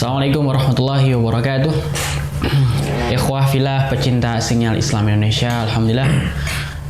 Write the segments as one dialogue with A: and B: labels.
A: Assalamualaikum warahmatullahi wabarakatuh. Ikhwah filah pecinta sinyal Islam Indonesia, alhamdulillah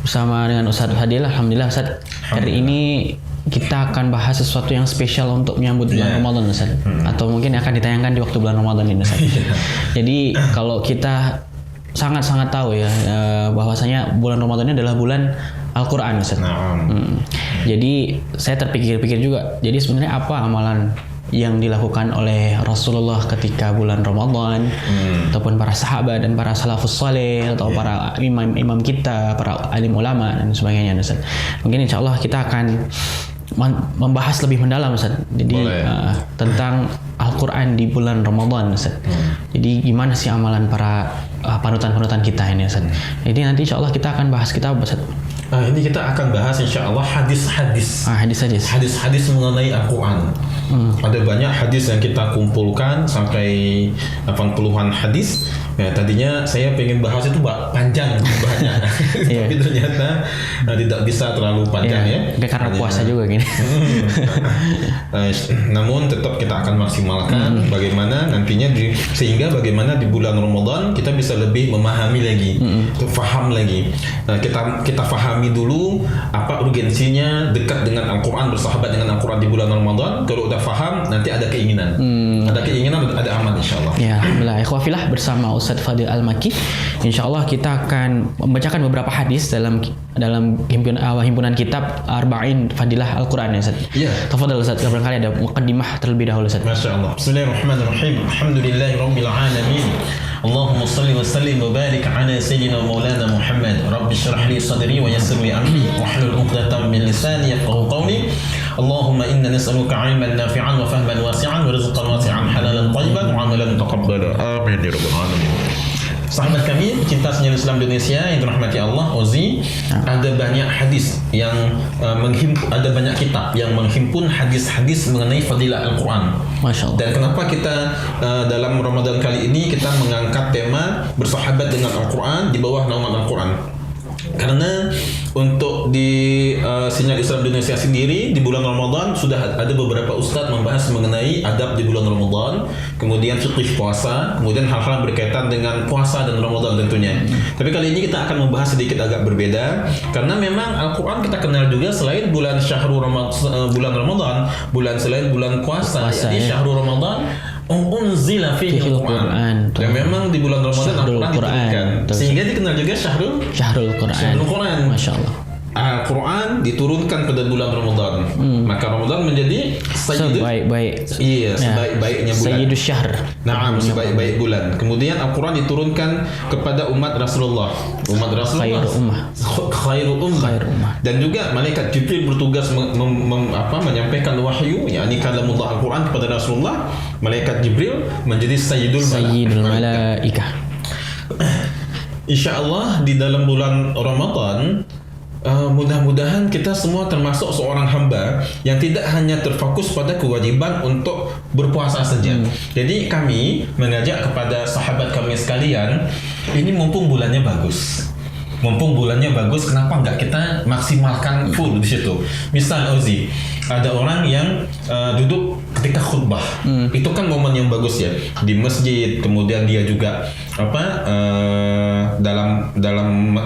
A: bersama dengan Ustadz Fadil. Alhamdulillah Ustadz, hari ini kita akan bahas sesuatu yang spesial untuk menyambut bulan Ramadan Ustadz, atau mungkin akan ditayangkan di waktu bulan Ramadan ini Ustadz. Jadi kalau kita sangat-sangat tahu ya bahwasanya bulan Ramadan ini adalah bulan Al-Quran Ustadz. Jadi saya terpikir-pikir juga, jadi sebenarnya apa amalan yang dilakukan oleh Rasulullah ketika bulan Ramadan, ataupun para sahabat dan para salafus saleh, atau para imam-imam kita, para alim ulama dan sebagainya Ustaz. Mungkin insya Allah kita akan membahas lebih mendalam Ustaz. Jadi tentang Al-Quran di bulan Ramadan Ustaz. Jadi gimana sih amalan para panutan-panutan kita ini Ustaz. Jadi nanti insya Allah kita akan bahas kitab Ustaz.
B: Ini kita akan bahas insya Allah hadis-hadis. Hadis-hadis mengenai Al-Quran. Ada banyak hadis yang kita kumpulkan sampai 80-an hadis. Ya, tadinya saya pengen bahas itu panjang banyak, tapi ternyata tidak bisa terlalu panjang ya.
A: Karena puasa juga gini.
B: Namun tetap kita akan maksimalkan bagaimana nantinya sehingga bagaimana di bulan Ramadan kita bisa lebih memahami lagi, faham lagi. Kita fahami dulu apa urgensinya dekat dengan Al-Quran, bersahabat dengan Al-Quran di bulan Ramadan. Kalau udah faham, nanti ada keinginan, ada amal insyaallah. Ya,
A: alhamdulillah. Ikhwafillah bersama Ustadz Fadil Al-Maki, insyaallah kita akan membacakan beberapa hadis dalam himpunan kitab Arba'in Fadilah Al-Quran ya Ustadz.
B: Iya.
A: Tafadhal Ustadz, barangkali ada muqaddimah terlebih dahulu Ustadz.
B: Masyaallah. Bismillahirrahmanirrahim. Alhamdulillahirabbil alamin. Allahumma salli wa sallim wa barik ala sayyidina maulana Muhammad. Rabbi shrah li sadri wa yassir li amri wahlul 'uqdatam min lisani yafqahu qawli. Allahumma inna nas'aluka 'ilman nafi'an wa fahman wasi'an wa rizqan wasi'an halalan thayyiban wa 'amalan mutaqabbalan. Amin ya rabbal alamin. Sahabat kami, pecinta sinyal Islam Indonesia yang dirahmati Allah, Ozi, ada banyak hadis yang ada banyak kitab yang menghimpun hadis-hadis mengenai fadilah Al-Quran.
A: Masya Allah.
B: Dan kenapa kita dalam Ramadan kali ini kita mengangkat tema bersahabat dengan Al-Quran di bawah naungan Al-Quran? Karena untuk di sinyal Islam Indonesia sendiri di bulan Ramadan sudah ada beberapa ustadz membahas mengenai adab di bulan Ramadan, kemudian fikih puasa, kemudian hal-hal berkaitan dengan puasa dan Ramadan tentunya. Tapi kali ini kita akan membahas sedikit agak berbeda karena memang Al-Quran kita kenal juga selain bulan bulan Ramadan, selain bulan puasa jadi syahrul Ramadan unzila fihi Al-Quran. Dan memang di bulan Ramadan Al-Quran diturunkan. Sehingga dikenal juga Syahrul Quran.
A: Masya Allah.
B: Al-Quran diturunkan pada bulan Ramadan. Maka Ramadan menjadi
A: sebaik-baik.
B: Iya, sebaik-baiknya bulan.
A: Sayyidus syahr.
B: Naam, sebaik-baik bulan. Kemudian Al-Quran diturunkan kepada umat Rasulullah. Khairu ummah. Dan juga malaikat Jibril bertugas menyampaikan wahyu, yakni kalamullah Al-Quran kepada Rasulullah. Malaikat Jibril menjadi Sayyidul
A: Malaikah.
B: InsyaAllah di dalam bulan Ramadan mudah-mudahan kita semua termasuk seorang hamba yang tidak hanya terfokus pada kewajiban untuk berpuasa saja. Jadi kami mengajak kepada sahabat kami sekalian, ini mumpung bulannya bagus, kenapa enggak kita maksimalkan full di situ? Misal Ozi, ada orang yang duduk ketika khutbah, itu kan momen yang bagus ya di masjid. Kemudian dia juga dalam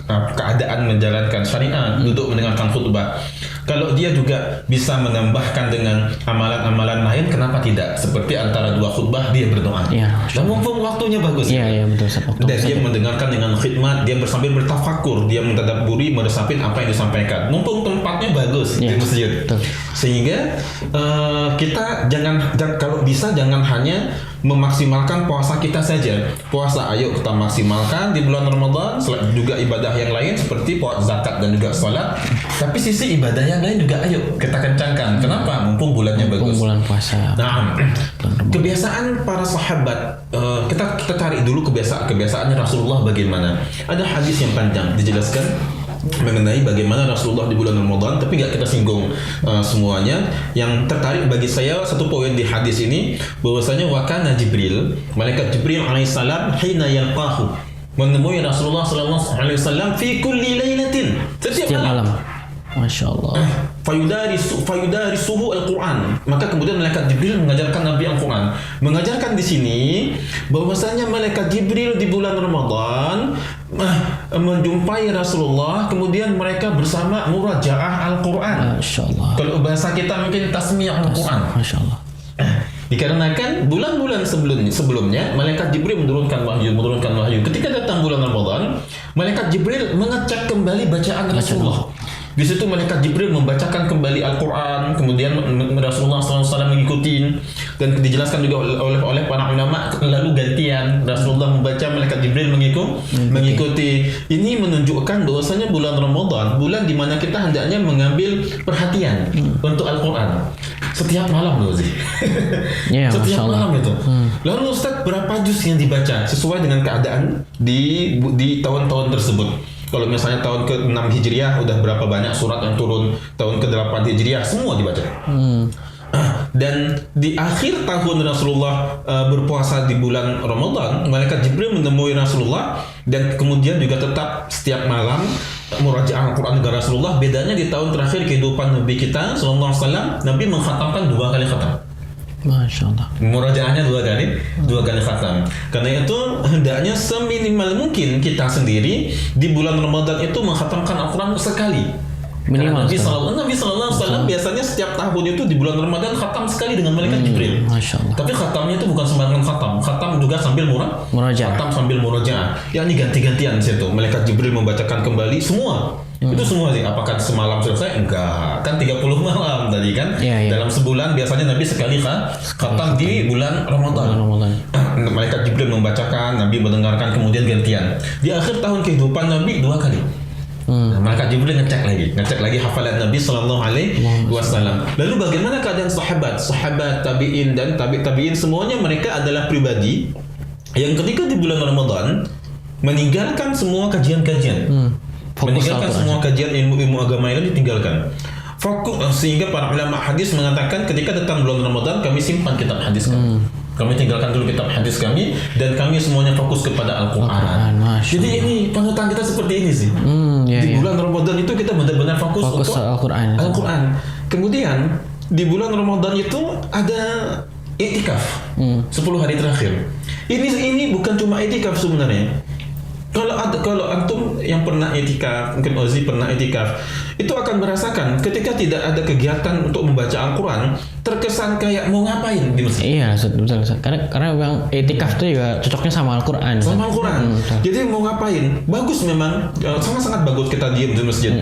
B: keadaan menjalankan syariat, duduk mendengarkan khutbah. Kalau dia juga bisa menambahkan dengan amalan-amalan lain, kenapa tidak? Seperti antara dua khutbah dia berdoa. Dan mumpung waktunya bagus.
A: Iya, betul.
B: Dan dia mendengarkan dengan khidmat, dia sambil bertafakur, dia mentadabburi, meresapin apa yang disampaikan. Mumpung tempatnya bagus di masjid. Betul. Sehingga kita kalau bisa jangan hanya memaksimalkan puasa kita saja. Puasa ayo kita maksimalkan di bulan Ramadan, juga ibadah yang lain seperti zakat dan juga salat. Tapi sisi ibadah yang lain juga ayo kita kencangkan. Kenapa? Mumpung bulannya bagus.
A: Bulan puasa.
B: Nah, kebiasaan para sahabat, kita cari dulu kebiasaannya Rasulullah bagaimana. Ada hadis yang panjang dijelaskan mengenai bagaimana Rasulullah di bulan Ramadan, tapi nggak kita singgung semuanya. Yang tertarik bagi saya satu poin di hadis ini, bahwasanya wakana Jibril, malaikat Jibril alaihissalam hina yalqahu, menemui Rasulullah sallallahu alaihi wasallam fi kulli lailatin, setiap malam.
A: Masya Allah.
B: Fayudarisuhu Al-Quran. Maka kemudian malaikat Jibril mengajarkan Nabi Al-Quran. Mengajarkan di sini bahwasanya malaikat Jibril di bulan Ramadan menjumpai Rasulullah, kemudian mereka bersama murajaah Al-Quran.
A: Masya Allah.
B: Kalau bahasa kita mungkin tasmi' Al-Quran.
A: Masya Allah.
B: Dikarenakan bulan-bulan sebelumnya malaikat Jibril menurunkan wahyu. Ketika datang bulan Ramadan, malaikat Jibril mengecek kembali bacaan Rasulullah. Di situ malaikat Jibril membacakan kembali Al-Quran, kemudian Rasulullah SAW mengikuti, dan dijelaskan juga oleh para ulama, lalu gantian Rasulullah membaca, malaikat Jibril mengikuti. Ini menunjukkan bahwasanya bulan Ramadan, bulan di mana kita hendaknya mengambil perhatian untuk Al-Quran. Setiap malam loh sih.
A: Ya,
B: Setiap malam itu. Lalu Ustaz, berapa juz yang dibaca sesuai dengan keadaan di tahun-tahun tersebut? Kalau misalnya tahun ke-6 Hijriah udah berapa banyak surat yang turun, tahun ke-8 Hijriah semua dibaca. Dan di akhir tahun Rasulullah berpuasa di bulan Ramadan, malaikat Jibril menemui Rasulullah, dan kemudian juga tetap setiap malam murajaah Al-Quran dengan Rasulullah. Bedanya di tahun terakhir kehidupan Nabi kita sallallahu alaihi wasallam, Nabi mengkhatamkan 2 kali khatam.
A: Masya Allah.
B: Murajaahnya 2 kali khatam. Karena itu hendaknya seminimal mungkin kita sendiri di bulan Ramadan itu mengkhatamkan Al-Quran sekali.
A: Minimal.
B: Nabi sallallahu alaihi wasallam biasanya setiap tahun itu di bulan Ramadan khatam sekali dengan malaikat Jibril.
A: Masya Allah.
B: Tapi khatamnya itu bukan sembarangan khatam. Khatam juga sambil
A: Murajaah.
B: Khatam sambil murajaah. Yang ini ganti-gantian di situ. Malaikat Jibril membacakan kembali semua. Itu semua sih. Apakah semalam selesai? Enggak. Kan 30 malam tadi kan.
A: Iya.
B: Dalam sebulan biasanya Nabi sekali khatam di bulan Ramadan. Malaikat Jibril membacakan, Nabi mendengarkan, kemudian gantian. Di akhir tahun kehidupan Nabi 2 kali. Malaikat Jibril ngecek lagi hafalan Nabi sallallahu alaihi wasallam. Lalu bagaimana keadaan sahabat, tabi'in dan tabi'in, semuanya mereka adalah pribadi yang ketika di bulan Ramadan meninggalkan semua kajian-kajian. Meninggalkan semua kajian ilmu-ilmu agama yang ditinggalkan. Fokus, sehingga para ulama hadis mengatakan ketika datang bulan Ramadan kami simpan kitab hadis kami. Kami tinggalkan dulu kitab hadis kami dan kami semuanya fokus kepada Al-Quran. Jadi ini panutan kita seperti ini sih. Di bulan Ramadan itu kita benar-benar fokus untuk Al-Quran. Kemudian di bulan Ramadan itu ada i'tikaf 10 hari terakhir. Ini bukan cuma i'tikaf sebenarnya. Kalau antum yang pernah i'tikaf, mungkin Ozi pernah i'tikaf, itu akan merasakan ketika tidak ada kegiatan untuk membaca Al-Quran, terkesan kayak mau ngapain di masjid.
A: Iya, betul. Karena memang i'tikaf itu juga cocoknya sama Al-Quran.
B: Sama Al-Quran. Jadi mau ngapain? Bagus memang, sangat-sangat bagus kita diam di masjid.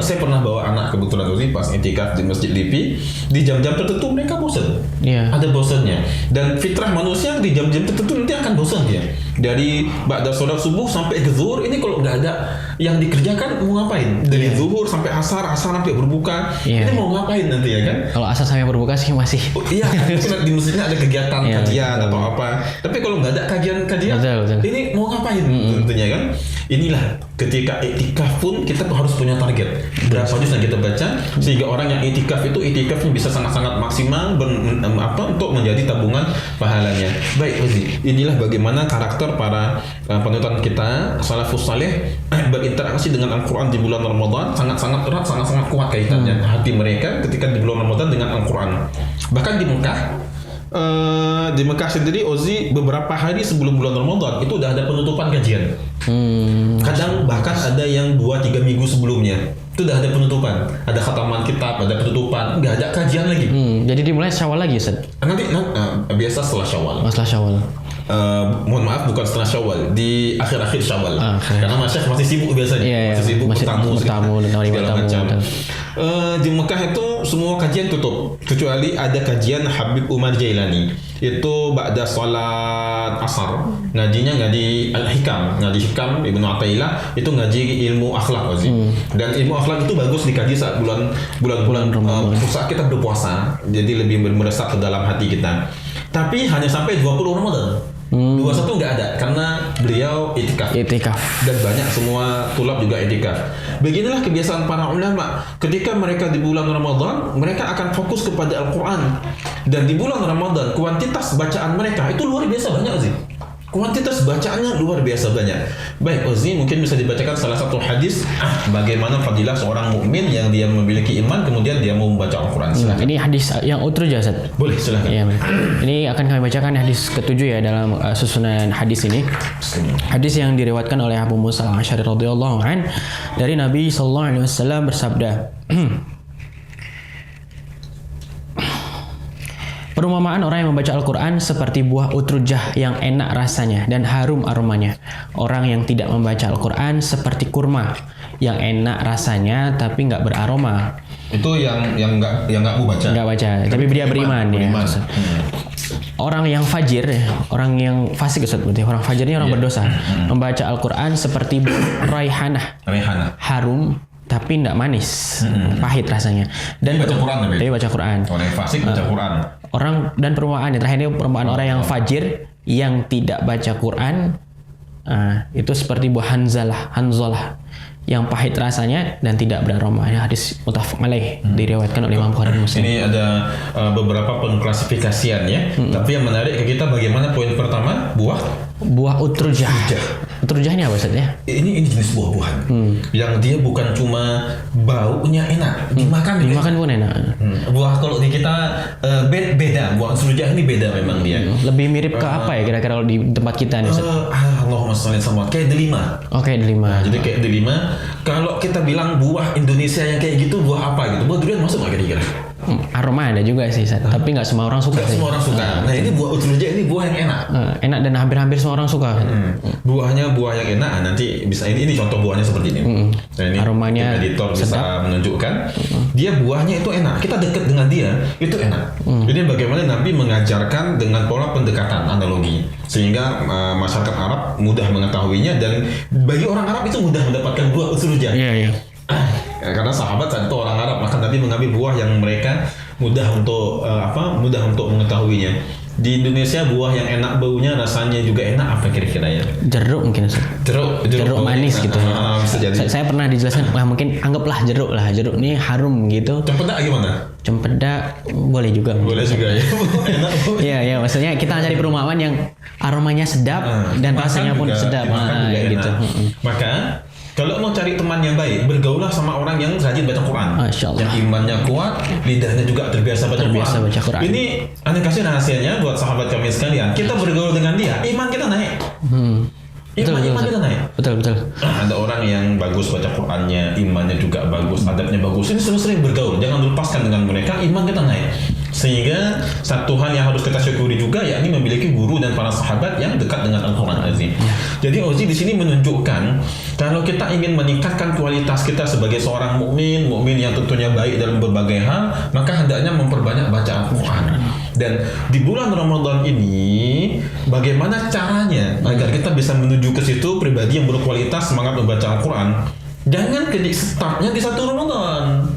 B: Saya pernah bawa anak kebetulan Uzi pas i'tikaf di Masjid Lipi, di jam-jam tertentu mereka bosan. Ada bosannya. Dan fitrah manusia di jam-jam tertentu nanti akan bosan dia. Dari ba'da sholat subuh sampai ke zuhur, ini kalau nggak ada yang dikerjakan mau ngapain? Dari zuhur sampai asar sampai berbuka, ini mau ngapain nanti ya kan?
A: Kalau asar sampai berbuka sih masih.
B: Iya, di masjidnya ada kegiatan kajian atau apa. Tapi kalau nggak ada kajian,
A: betul.
B: Ini mau ngapain tentunya kan? Inilah ketika i'tikaf pun kita harus punya target. Berapa juz yang kita baca sehingga orang yang i'tikaf itu i'tikafnya bisa sangat-sangat maksimal untuk menjadi tabungan pahalanya. Baik, Uzi. Inilah bagaimana karakter para panutan kita salafus saleh berinteraksi dengan Al-Quran di bulan Ramadan, sangat-sangat erat, sangat-sangat kuat kaitannya hati mereka ketika di bulan Ramadan dengan Al-Quran. Bahkan di Mekah sendiri, Ozi, beberapa hari sebelum bulan Ramadan itu udah ada penutupan kajian. Kadang bahkan ada yang 2-3 minggu sebelumnya itu udah ada penutupan, ada khataman kitab, ada penutupan, nggak ada kajian lagi.
A: Jadi dimulai Syawal lagi, Ustaz?
B: Nanti biasa setelah Syawal.
A: Setelah Syawal.
B: Mohon maaf, bukan setelah Syawal, di akhir-akhir Syawal. Karena Masyaikh masih sibuk biasanya, masih sibuk bertamu dan segala macam. Di Mekah itu semua kajian tutup kecuali ada kajian Habib Umar Jailani. Itu ba'da salat asar, ngaji Al-Hikam, ngaji Hikam Ibnu Athaillah, itu ngaji ilmu akhlak Ozi. Dan ilmu akhlak itu bagus dikaji saat bulan saat kita berpuasa, jadi lebih meresap ke dalam hati kita. Tapi hanya sampai 20 Ramadan. 21 nggak ada karena beliau i'tikaf. Dan banyak semua tulab juga i'tikaf. Beginilah kebiasaan para ulama. Ketika mereka di bulan Ramadan, mereka akan fokus kepada Al-Quran. Dan di bulan Ramadan, kuantitas bacaan mereka itu luar biasa banyak sih. kuantitas bacaannya luar biasa banyak. Baik, Ozi mungkin bisa dibacakan salah satu hadis bagaimana fadilah seorang mukmin yang dia memiliki iman kemudian dia mau membaca Al-Quran. Silakan.
A: Ini hadis yang utrujah, Ustaz.
B: Boleh, silakan.
A: Ya, ini akan kami bacakan hadis ketujuh ya dalam susunan hadis ini. Hadis yang diriwayatkan oleh Abu Musa al-Asy'ari radhiyallahu an dari Nabi sallallahu alaihi wasallam bersabda. Perumpamaan orang yang membaca Al-Quran seperti buah utrujah yang enak rasanya dan harum aromanya. Orang yang tidak membaca Al-Quran seperti kurma yang enak rasanya tapi nggak beraroma.
B: Itu yang nggak mau baca.
A: Nggak baca, tapi dia beriman ya. Orang yang fajir, orang yang fasik, berarti orang fajir ini orang berdosa. Membaca Al-Quran seperti raihanah, harum tapi tidak manis, pahit rasanya. Dan
B: baca Quran
A: tapi baca Quran.
B: Orang yang fasik baca Quran.
A: Orang dan perumpamaan yang terakhir ini perumpamaan orang yang fajir yang tidak baca Quran, itu seperti buah hanzalah yang pahit rasanya dan tidak beraroma. Ini hadis muttafaq alaih diriwayatkan oleh Imam Bukhari dan Muslim.
B: Ini ada beberapa pengklasifikasian ya. Tapi yang menarik ke kita bagaimana poin pertama buah
A: utrujah. Utrujah ini apa Ustaz ya?
B: Ini jenis buah-buahan yang dia bukan cuma baunya enak, dimakan
A: pun enak.
B: Buah kalau di kita beda, buah utrujah ini beda memang dia.
A: Lebih mirip ke apa ya kira-kira kalau di tempat kita nih Ustaz?
B: Allahumma shalli alaihi kayak delima.
A: Oke, delima.
B: Jadi kayak delima. Kalau kita bilang buah Indonesia yang kayak gitu, buah apa gitu? Buah durian masuk nggak kira-kira?
A: Aroma ada juga sih, tapi nggak semua orang suka.
B: Semua orang suka. Nah ini buah utrujah ini buah yang enak.
A: Enak dan hampir semua orang suka.
B: Buahnya buah yang enak. Nanti bisa ini contoh buahnya seperti ini. Nah, ini
A: aromanya
B: editor bisa
A: sedap.
B: menunjukkan dia buahnya itu enak. Kita dekat dengan dia itu enak. Jadi bagaimana Nabi mengajarkan dengan pola pendekatan analogi sehingga masyarakat Arab mudah mengetahuinya dan bagi orang Arab itu mudah mendapatkan buah utrujah.
A: Iya.
B: Karena sahabat saat itu orang Arab, maka Nabi mengambil buah yang mereka mudah untuk mengetahuinya. Di Indonesia buah yang enak baunya, rasanya juga enak apa kira-kira ya?
A: Jeruk mungkin. Jeruk manis gitu.
B: Bisa jadi.
A: Saya pernah dijelaskan, mungkin anggaplah jeruk lah. Jeruk ini harum gitu.
B: Cempedak gimana?
A: Cempedak boleh juga.
B: Boleh juga ya. Enak.
A: Iya, maksudnya kita cari perumpamaan yang aromanya sedap dan rasanya pun sedap. Gitu.
B: Maka kalau mau cari teman yang baik, bergaulah sama orang yang rajin baca Quran.
A: Masya Allah.
B: Yang imannya kuat, lidahnya juga terbiasa baca Quran. Ini aneh kasih rahasianya buat sahabat kami sekalian. Kita bergaul dengan dia, iman kita naik. Iman kita naik.
A: Betul.
B: Ada orang yang bagus baca Qurannya, imannya juga bagus, adabnya bagus. Ini sering bergaul, jangan lepaskan dengan mereka, iman kita naik. Sehingga satu hal yang harus kita syukuri juga yakni memiliki guru dan para sahabat yang dekat dengan Al-Quran Azim. Jadi Ozi di sini menunjukkan kalau kita ingin meningkatkan kualitas kita sebagai seorang mukmin yang tentunya baik dalam berbagai hal, maka hendaknya memperbanyak baca Al-Quran. Dan di bulan Ramadan ini bagaimana caranya agar kita bisa menuju ke situ pribadi yang berkualitas semangat membaca Al-Quran? Jangan startnya di 1 Ramadan.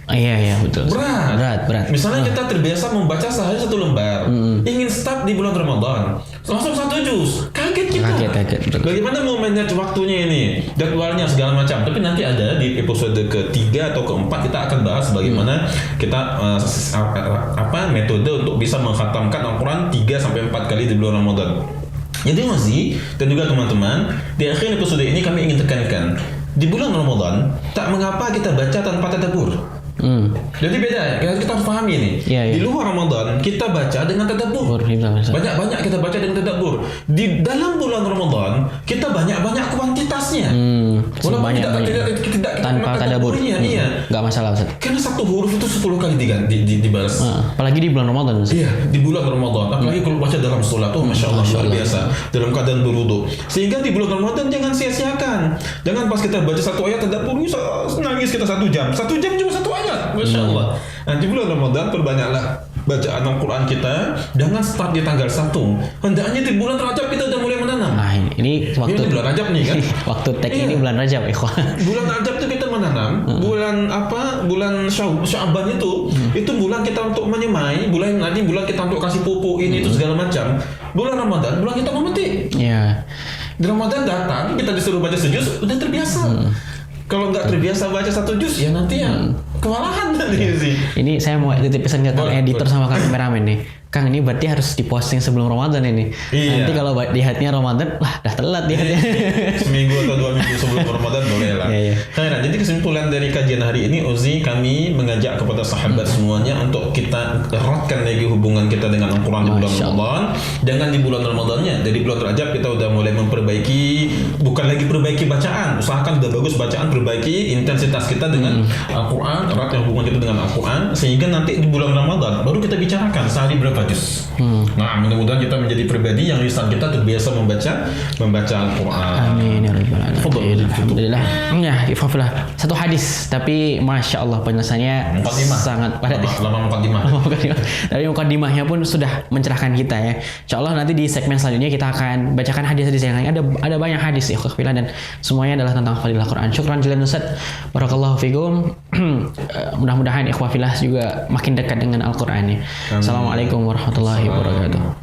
A: Iya betul.
B: Berat. Misalnya kita terbiasa membaca sehari 1 lembar, ingin start di bulan Ramadan, langsung 1 juz, kaget kita.
A: Kaget.
B: Bagaimana mau manage waktunya ini, jadwalnya segala macam. Tapi nanti ada di episode ke-3 atau ke-4 kita akan bahas bagaimana kita metode untuk bisa mengkhatamkan Al-Quran 3-4 kali di bulan Ramadan. Jadi Mazi dan juga teman-teman, di akhir episode ini kami ingin tekankan di bulan Ramadan tak mengapa kita baca tanpa tadabbur. Jadi beda ya, kita harus pahami ini. Di luar Ramadan kita baca dengan tadabbur. Banyak-banyak kita baca dengan tadabbur. Di dalam bulan Ramadan kita banyak-banyak kuantitasnya. Walaupun tidak
A: tanpa tadabbur.
B: Iya.
A: Enggak masalah Ustaz.
B: Karena satu huruf itu 10 kali dibalas.
A: Apalagi di bulan Ramadan Ustaz.
B: Iya, di bulan Ramadan. Apalagi kalau baca dalam sholat, Masya Allah luar biasa. Dalam keadaan berwudu. Sehingga di bulan Ramadan jangan sia-siakan. Jangan pas kita baca 1 ayat tadabbur nangis kita 1 jam. 1 jam cuma 1 ayat. Masya Allah. Nah, di bulan Ramadan perbanyaklah bacaan Al-Quran kita. Jangan start di tanggal 1. Hendaknya di bulan Rajab kita udah mulai menanam.
A: Nah, ini waktu
B: ini bulan Rajab nih kan.
A: Waktu tag ini bulan Rajab, ikhwan.
B: Bulan Rajab itu kita menanam. Bulan Sya'ban itu bulan kita untuk menyemai, bulan kita untuk kasih pupuk ini itu segala macam. Bulan Ramadan bulan kita memetik.
A: Iya.
B: Di Ramadan datang kita disuruh baca sejuz udah terbiasa. kalau nggak terbiasa baca 1 juz ya nanti yang kewalahan nanti sih.
A: Ini saya mau titip pesan ke Kang
B: Boleh,
A: editor
B: boleh.
A: sama Kang kameramen nih. Kang, ini berarti harus diposting sebelum Ramadan ini.
B: Iya.
A: Nanti kalau lihatnya Ramadan, wah dah telat lihatnya.
B: Seminggu atau 2 minggu sebelum Ramadan boleh lah.
A: Iya, iya.
B: Nah, jadi kesimpulan dari kajian hari ini, Uzi, kami mengajak kepada sahabat semuanya untuk kita eratkan lagi hubungan kita dengan Al-Quran di bulan
A: Masya Allah.
B: Ramadan. Jangan di bulan Ramadannya, dari bulan Rajab kita udah mulai memperbaiki, bukan lagi perbaiki bacaan, usahakan udah bagus bacaan, perbaiki intensitas kita dengan Al-Quran, eratkan hubungan kita dengan Al-Quran, sehingga nanti di bulan Ramadan baru kita bicarakan sehari berapa juz. Nah, mudah-mudahan kita menjadi pribadi yang lisan kita terbiasa membaca Al-Quran.
A: Amin ya rabbal alamin.
B: Fadhal.
A: Alhamdulillah. Ya, ifaflah. Satu hadis, tapi masya Allah penjelasannya
B: Muqaddimah.
A: sangat padat.
B: Lama muqaddimah.
A: Tapi mukadimahnya pun sudah mencerahkan kita ya. Insya Allah nanti di segmen selanjutnya kita akan bacakan hadis-hadis yang lain. Ada banyak hadis ya ikhwah dan semuanya adalah tentang fadilah Quran. Syukran jazakallahu Ustaz. Barakallahu fikum. Mudah-mudahan ikhwah fillah juga makin dekat dengan Al-Qur'an ya. Assalamualaikum warahmatullahi wabarakatuh.